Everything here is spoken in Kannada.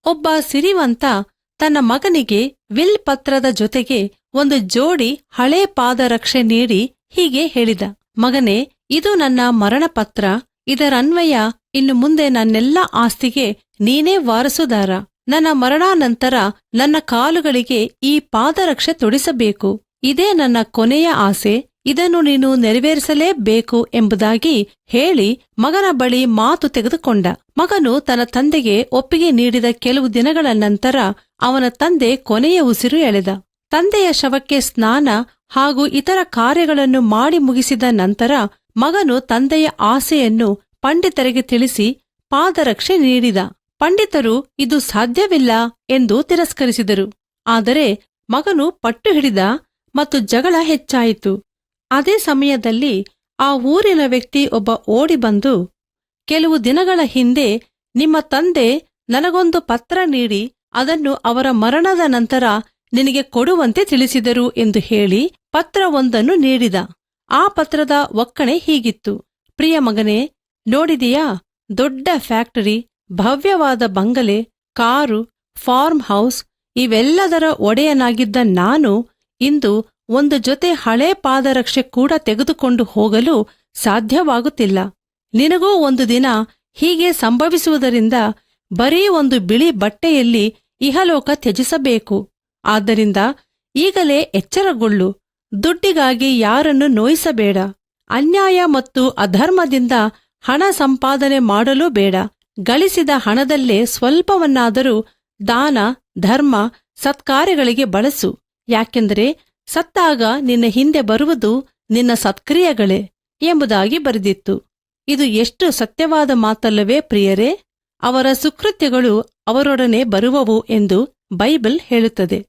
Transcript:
ಒಬ್ಬ ಸಿರಿವಂತ ತನ್ನ ಮಗನಿಗೆ ವಿಲ್ ಪತ್ರದ ಜೊತೆಗೆ ಒಂದು ಜೋಡಿ ಹಳೇ ಪಾದರಕ್ಷೆ ನೀಡಿ ಹೀಗೆ ಹೇಳಿದ, ಮಗನೇ, ಇದು ನನ್ನ ಮರಣಪತ್ರ. ಇದರನ್ವಯ ಇನ್ನು ಮುಂದೆ ನನ್ನೆಲ್ಲ ಆಸ್ತಿಗೆ ನೀನೇ ವಾರಸುದಾರ. ನನ್ನ ಮರಣಾನಂತರ ನನ್ನ ಕಾಲುಗಳಿಗೆ ಈ ಪಾದರಕ್ಷೆ ತೊಡಿಸಬೇಕು. ಇದೇ ನನ್ನ ಕೊನೆಯ ಆಸೆ. ಇದನ್ನು ನೀನು ನೆರವೇರಿಸಲೇಬೇಕು ಎಂಬುದಾಗಿ ಹೇಳಿ ಮಗನ ಬಳಿ ಮಾತು ತೆಗೆದುಕೊಂಡ. ಮಗನು ತನ್ನ ತಂದೆಗೆ ಒಪ್ಪಿಗೆ ನೀಡಿದ ಕೆಲವು ದಿನಗಳ ನಂತರ ಅವನ ತಂದೆ ಕೊನೆಯ ಉಸಿರು ಎಳೆದ. ತಂದೆಯ ಶವಕ್ಕೆ ಸ್ನಾನ ಹಾಗೂ ಇತರ ಕಾರ್ಯಗಳನ್ನು ಮಾಡಿ ಮುಗಿಸಿದ ನಂತರ ಮಗನು ತಂದೆಯ ಆಸೆಯನ್ನು ಪಂಡಿತರಿಗೆ ತಿಳಿಸಿ ಪಾದರಕ್ಷೆ ನೀಡಿದ. ಪಂಡಿತರು ಇದು ಸಾಧ್ಯವಿಲ್ಲ ಎಂದು ತಿರಸ್ಕರಿಸಿದರು. ಆದರೆ ಮಗನು ಪಟ್ಟು ಹಿಡಿದ ಮತ್ತು ಜಗಳ ಹೆಚ್ಚಾಯಿತು. ಅದೇ ಸಮಯದಲ್ಲಿ ಆ ಊರಿನ ವ್ಯಕ್ತಿ ಒಬ್ಬ ಓಡಿ ಬಂದು, ಕೆಲವು ದಿನಗಳ ಹಿಂದೆ ನಿಮ್ಮ ತಂದೆ ನನಗೊಂದು ಪತ್ರ ನೀಡಿ ಅದನ್ನು ಅವರ ಮರಣದ ನಂತರ ನಿನಗೆ ಕೊಡುವಂತೆ ತಿಳಿಸಿದರು ಎಂದು ಹೇಳಿ ಪತ್ರವೊಂದನ್ನು ನೀಡಿದ. ಆ ಪತ್ರದ ಒಕ್ಕಣೆ ಹೀಗಿತ್ತು: ಪ್ರಿಯ ಮಗನೇ, ನೋಡಿದೆಯಾ? ದೊಡ್ಡ ಫ್ಯಾಕ್ಟರಿ, ಭವ್ಯವಾದ ಬಂಗಲೆ, ಕಾರು, ಫಾರ್ಮ್ ಹೌಸ್ ಇವೆಲ್ಲದರ ಒಡೆಯನಾಗಿದ್ದ ನಾನು ಇಂದು ಒಂದು ಜೊತೆ ಹಳೇ ಪಾದರಕ್ಷೆ ಕೂಡ ತೆಗೆದುಕೊಂಡು ಹೋಗಲು ಸಾಧ್ಯವಾಗುತ್ತಿಲ್ಲ. ನಿನಗೂ ಒಂದು ದಿನ ಹೀಗೆ ಸಂಭವಿಸುವುದರಿಂದ ಬರೀ ಒಂದು ಬಿಳಿ ಬಟ್ಟೆಯಲ್ಲಿ ಇಹಲೋಕ ತ್ಯಜಿಸಬೇಕು. ಆದ್ದರಿಂದ ಈಗಲೇ ಎಚ್ಚರಗೊಳ್ಳು. ದುಡ್ಡಿಗಾಗಿ ಯಾರನ್ನು ನೋಯಿಸಬೇಡ. ಅನ್ಯಾಯ ಮತ್ತು ಅಧರ್ಮದಿಂದ ಹಣ ಸಂಪಾದನೆ ಮಾಡಲೂ ಬೇಡ. ಗಳಿಸಿದ ಹಣದಲ್ಲೇ ಸ್ವಲ್ಪವನ್ನಾದರೂ ದಾನ, ಧರ್ಮ, ಸತ್ಕಾರ್ಯಗಳಿಗೆ ಬಳಸು. ಯಾಕೆಂದರೆ ಸತ್ತಾಗ ನಿನ್ನ ಹಿಂದೆ ಬರುವುದು ನಿನ್ನ ಸತ್ಕ್ರಿಯೆಗಳೇ ಎಂಬುದಾಗಿ ಬರೆದಿತ್ತು. ಇದು ಎಷ್ಟು ಸತ್ಯವಾದ ಮಾತಲ್ಲವೇ ಪ್ರಿಯರೇ? ಅವರ ಸುಕೃತ್ಯಗಳು ಅವರೊಡನೆ ಬರುವವು ಎಂದು ಬೈಬಲ್ ಹೇಳುತ್ತದೆ.